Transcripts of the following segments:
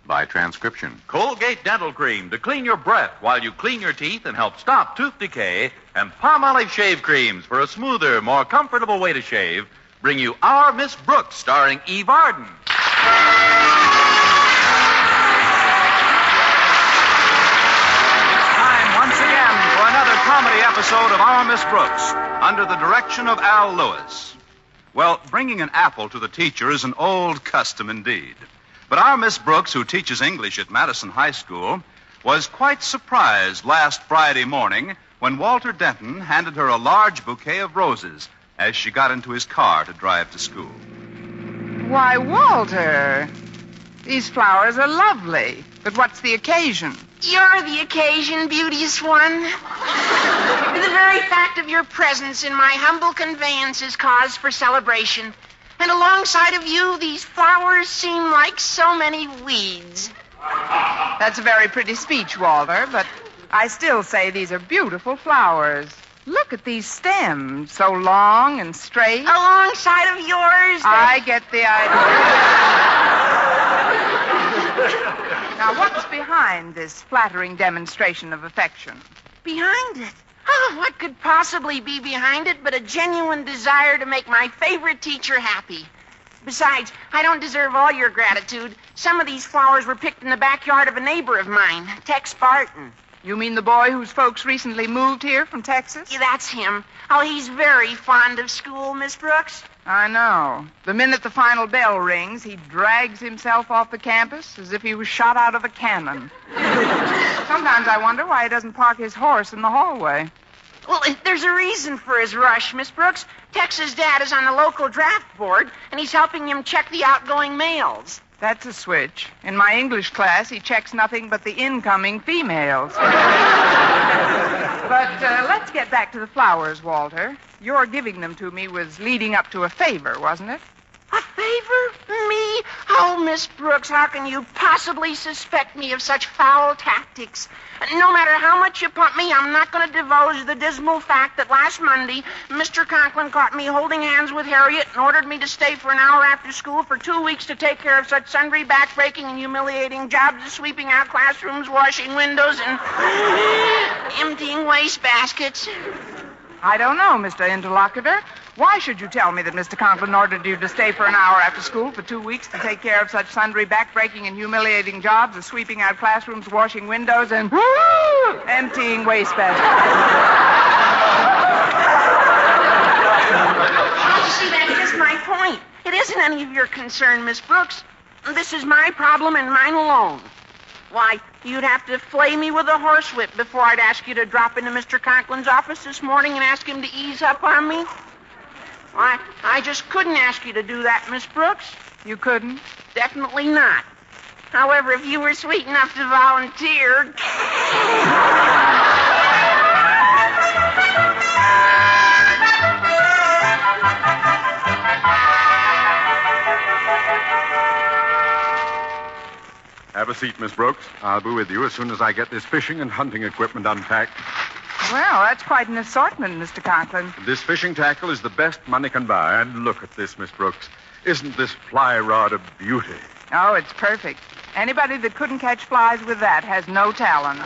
by transcription. Colgate Dental Cream to clean your breath while you clean your teeth and help stop tooth decay. And Palmolive Shave Creams for a smoother, more comfortable way to shave bring you Our Miss Brooks, starring Eve Arden. Once again for another comedy episode of Our Miss Brooks, under the direction of Al Lewis. Well, bringing an apple to the teacher is an old custom indeed. But our Miss Brooks, who teaches English at Madison High School, was quite surprised last Friday morning when Walter Denton handed her a large bouquet of roses as she got into his car to drive to school. Why, Walter, these flowers are lovely. But what's the occasion? You're the occasion, beauteous one. The very fact of your presence in my humble conveyance is cause for celebration. And alongside of you, these flowers seem like so many weeds. That's a very pretty speech, Walter, but I still say these are beautiful flowers. Look at these stems, so long and straight. Alongside of yours? I get the idea. Now, what's behind this flattering demonstration of affection? Behind it? Oh, what could possibly be behind it but a genuine desire to make my favorite teacher happy? Besides, I don't deserve all your gratitude. Some of these flowers were picked in the backyard of a neighbor of mine, Tex Barton. You mean the boy whose folks recently moved here from Texas? Yeah, that's him. Oh, he's very fond of school, Miss Brooks. I know. The minute the final bell rings, he drags himself off the campus as if he was shot out of a cannon. Sometimes I wonder why he doesn't park his horse in the hallway. Well, there's a reason for his rush, Miss Brooks. Tex's dad is on the local draft board, and he's helping him check the outgoing mails. That's a switch. In my English class, he checks nothing but the incoming females. But let's get back to the flowers, Walter. Your giving them to me was leading up to a favor, wasn't it? A favor? Me? Oh, Miss Brooks, how can you possibly suspect me of such foul tactics? No matter how much you pump me, I'm not going to divulge the dismal fact that last Monday, Mr. Conklin caught me holding hands with Harriet and ordered me to stay for an hour after school for 2 weeks to take care of such sundry backbreaking and humiliating jobs as sweeping out classrooms, washing windows, and emptying wastebaskets. I don't know, Mr. Interlocutor. Why should you tell me that Mr. Conklin ordered you to stay for an hour after school for 2 weeks to take care of such sundry backbreaking and humiliating jobs as sweeping out classrooms, washing windows, and emptying wastebaskets? You see, that's just my point. It isn't any of your concern, Miss Brooks. This is my problem and mine alone. Why, you'd have to flay me with a horsewhip before I'd ask you to drop into Mr. Conklin's office this morning and ask him to ease up on me. Why, I just couldn't ask you to do that, Miss Brooks. You couldn't? Definitely not. However, if you were sweet enough to volunteer... Have a seat, Miss Brooks. I'll be with you as soon as I get this fishing and hunting equipment unpacked. Well, that's quite an assortment, Mr. Conklin. This fishing tackle is the best money can buy. And look at this, Miss Brooks. Isn't this fly rod a beauty? Oh, it's perfect. Anybody that couldn't catch flies with that has no talent.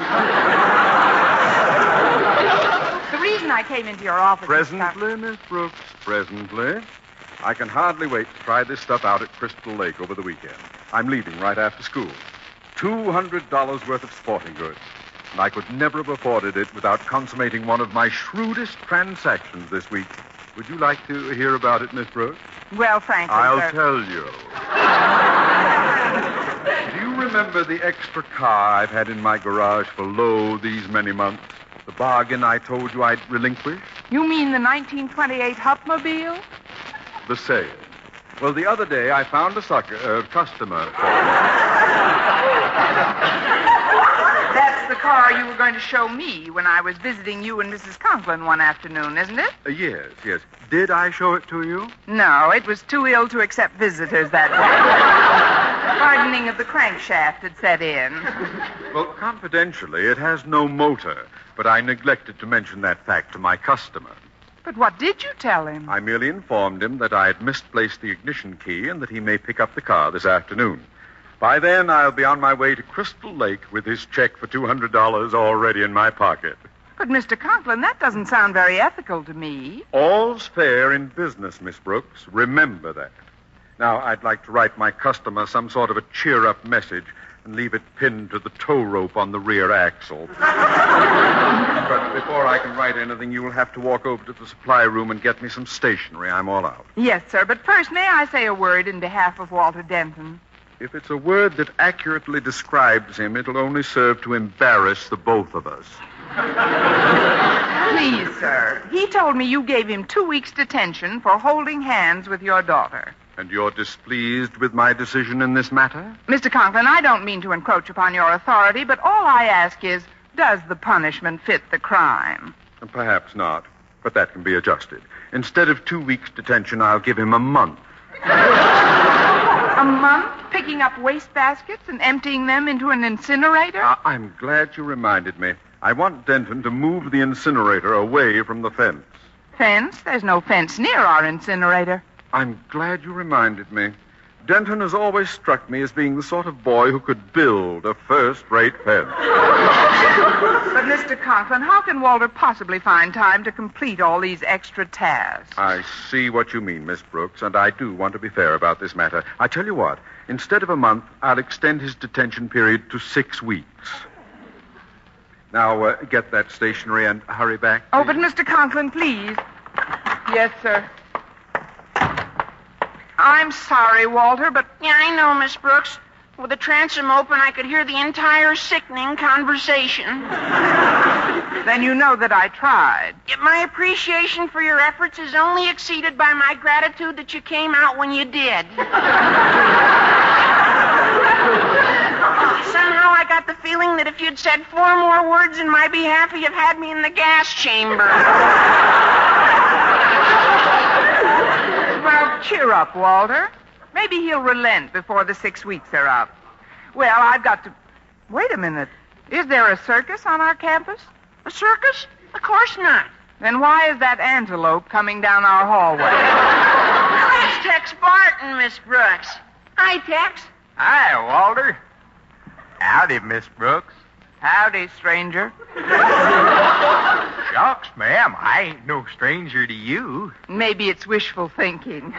The reason I came into your office... Presently, Miss Brooks, presently. I can hardly wait to try this stuff out at Crystal Lake over the weekend. I'm leaving right after school. $200 worth of sporting goods. And I could never have afforded it without consummating one of my shrewdest transactions this week. Would you like to hear about it, Miss Brooks? Well, frankly, I'll tell you. Do you remember the extra car I've had in my garage for, these many months? The bargain I told you I'd relinquish? You mean the 1928 Hupmobile? The same. Well, the other day I found a customer for it. That's the car you were going to show me when I was visiting you and Mrs. Conklin one afternoon, isn't it? Yes. Did I show it to you? No, it was too ill to accept visitors that day. Hardening of the crankshaft had set in. Well, confidentially, it has no motor, but I neglected to mention that fact to my customer. But what did you tell him? I merely informed him that I had misplaced the ignition key and that he may pick up the car this afternoon. By then, I'll be on my way to Crystal Lake with his check for $200 already in my pocket. But, Mr. Conklin, that doesn't sound very ethical to me. All's fair in business, Miss Brooks. Remember that. Now, I'd like to write my customer some sort of a cheer-up message and leave it pinned to the tow rope on the rear axle. But before I can write anything, you will have to walk over to the supply room and get me some stationery. I'm all out. Yes, sir, but first, may I say a word in behalf of Walter Denton? If it's a word that accurately describes him, it'll only serve to embarrass the both of us. Please, sir. He told me you gave him 2 weeks' detention for holding hands with your daughter. And you're displeased with my decision in this matter? Mr. Conklin, I don't mean to encroach upon your authority, but all I ask is, does the punishment fit the crime? Perhaps not, but that can be adjusted. Instead of 2 weeks' detention, I'll give him a month. A month picking up waste baskets and emptying them into an incinerator? I'm glad you reminded me. I want Denton to move the incinerator away from the fence. Fence? There's no fence near our incinerator. I'm glad you reminded me. Denton has always struck me as being the sort of boy who could build a first-rate fence. But, Mr. Conklin, how can Walter possibly find time to complete all these extra tasks? I see what you mean, Miss Brooks, and I do want to be fair about this matter. I tell you what, instead of a month, I'll extend his detention period to 6 weeks. Now, get that stationery and hurry back. Oh, but Mr. Conklin, please. Yes, sir. I'm sorry, Walter, but... Yeah, I know, Miss Brooks. With the transom open, I could hear the entire sickening conversation. Then you know that I tried. Yet my appreciation for your efforts is only exceeded by my gratitude that you came out when you did. Somehow I got the feeling that if you'd said 4 more words in my behalf, you'd have had me in the gas chamber. Well, cheer up, Walter. Maybe he'll relent before the 6 weeks are up. Well, I've got to... Wait a minute. Is there a circus on our campus? A circus? Of course not. Then why is that antelope coming down our hallway? Well, that's Tex Barton, Miss Brooks. Hi, Tex. Hi, Walter. Howdy, Miss Brooks. Howdy, stranger. Shucks, ma'am, I ain't no stranger to you. Maybe it's wishful thinking.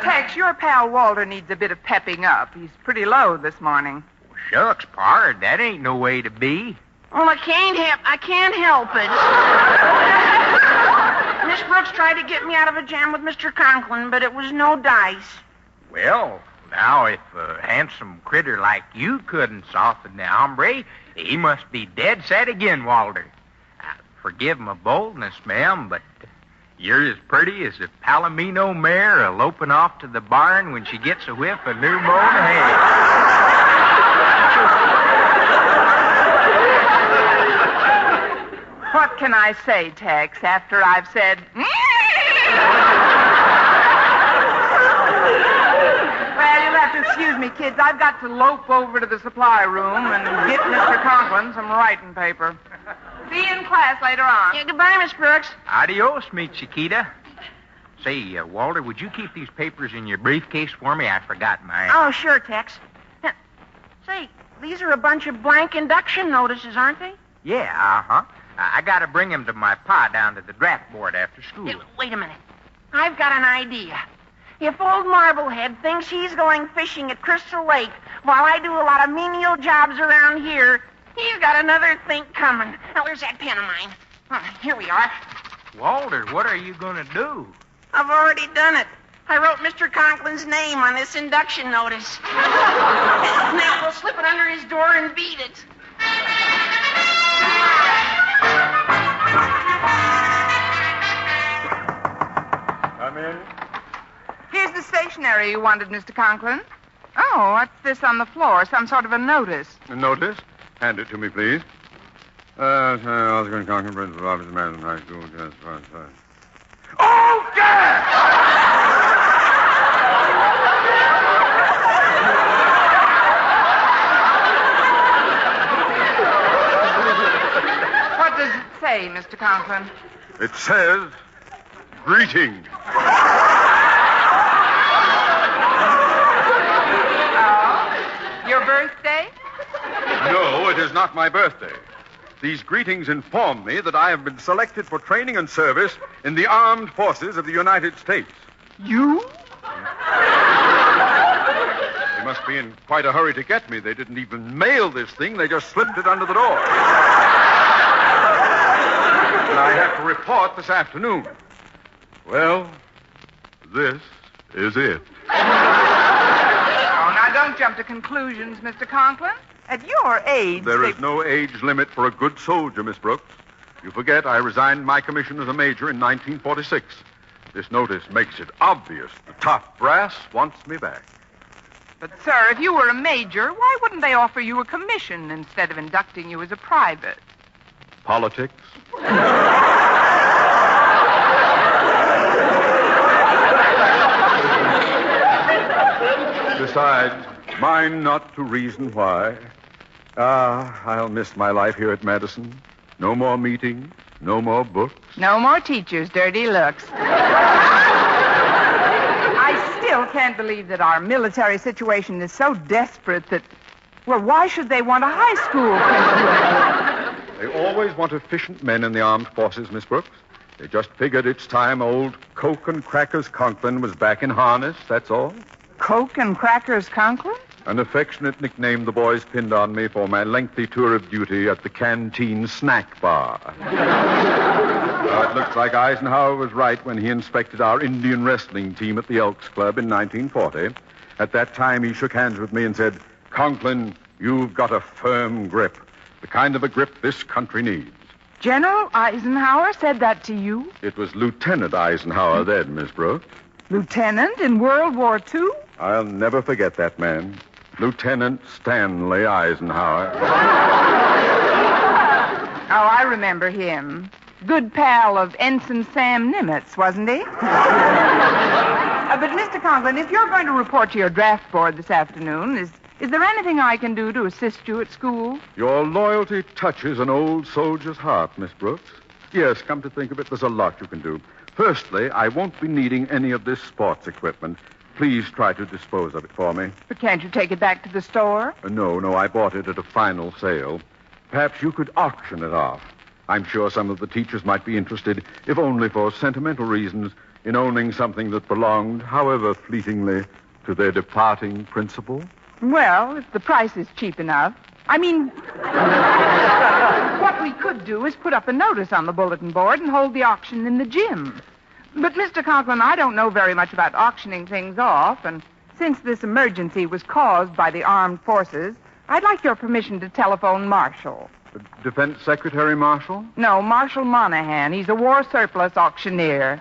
Tex, your pal Walter needs a bit of pepping up. He's pretty low this morning. Shucks, pard, that ain't no way to be. Well, I can't help it. Miss Brooks tried to get me out of a jam with Mr. Conklin, but it was no dice. Well, now, if a handsome critter like you couldn't soften the hombre, he must be dead set again, Walter. Forgive my boldness, ma'am, but you're as pretty as a Palomino mare eloping off to the barn when she gets a whiff of new mown hay. What can I say, Tex, after I've said... Well, you'll have to excuse me, kids. I've got to lope over to the supply room and get Mr. Conklin some writing paper. See you in class later on. Yeah, goodbye, Miss Brooks. Adios, mi chiquita. Say, Walter, would you keep these papers in your briefcase for me? I forgot mine. Oh, sure, Tex. Say, these are a bunch of blank induction notices, aren't they? Yeah, uh-huh. I got to bring them to my pa down to the draft board after school. Yeah, wait a minute. I've got an idea. If old Marblehead thinks he's going fishing at Crystal Lake while I do a lot of menial jobs around here, he's got another think coming. Now, where's that pen of mine? Here we are. Walter, what are you going to do? I've already done it. I wrote Mr. Conklin's name on this induction notice. Now we'll slip it under his door and beat it. Come in. Here's the stationery you wanted, Mr. Conklin. Oh, what's this on the floor? Some sort of a notice. A notice? Hand it to me, please. Osgood Conklin, Principal Osgood Madison High School. Oh, God! What does it say, Mr. Conklin? It says, greeting. birthday? No, it is not my birthday. These greetings inform me that I have been selected for training and service in the armed forces of the United States. You? They must be in quite a hurry to get me. They didn't even mail this thing. They just slipped it under the door. And I have to report this afternoon. Well, this is it. Oh, now don't jump to conclusions, Mr. Conklin. At your age... There is no age limit for a good soldier, Miss Brooks. You forget I resigned my commission as a major in 1946. This notice makes it obvious the top brass wants me back. But, sir, if you were a major, why wouldn't they offer you a commission instead of inducting you as a private? Politics? Besides, mine not to reason why. I'll miss my life here at Madison. No more meetings, no more books. No more teachers' dirty looks. I still can't believe that our military situation is so desperate that... Well, why should they want a high school principal? They always want efficient men in the armed forces, Miss Brooks. They just figured it's time old Coke and Crackers Conklin was back in harness, that's all. Coke and Crackers Conklin? An affectionate nickname the boys pinned on me for my lengthy tour of duty at the canteen snack bar. It looks like Eisenhower was right when he inspected our Indian wrestling team at the Elks Club in 1940. At that time, he shook hands with me and said, "Conklin, you've got a firm grip, the kind of a grip this country needs." General Eisenhower said that to you? It was Lieutenant Eisenhower then, Miss Brooks. Lieutenant in World War II? I'll never forget that man. Lieutenant Stanley Eisenhower. Oh, I remember him. Good pal of Ensign Sam Nimitz, wasn't he? But, Mr. Conklin, if you're going to report to your draft board this afternoon, is there anything I can do to assist you at school? Your loyalty touches an old soldier's heart, Miss Brooks. Yes, come to think of it, there's a lot you can do. Firstly, I won't be needing any of this sports equipment. Please try to dispose of it for me. But can't you take it back to the store? No, I bought it at a final sale. Perhaps you could auction it off. I'm sure some of the teachers might be interested, if only for sentimental reasons, in owning something that belonged, however fleetingly, to their departing principal. Well, if the price is cheap enough. I mean, what we could do is put up a notice on the bulletin board and hold the auction in the gym. But, Mr. Conklin, I don't know very much about auctioning things off, and since this emergency was caused by the armed forces, I'd like your permission to telephone Marshall. Defense Secretary Marshall? No, Marshall Monahan. He's a war surplus auctioneer.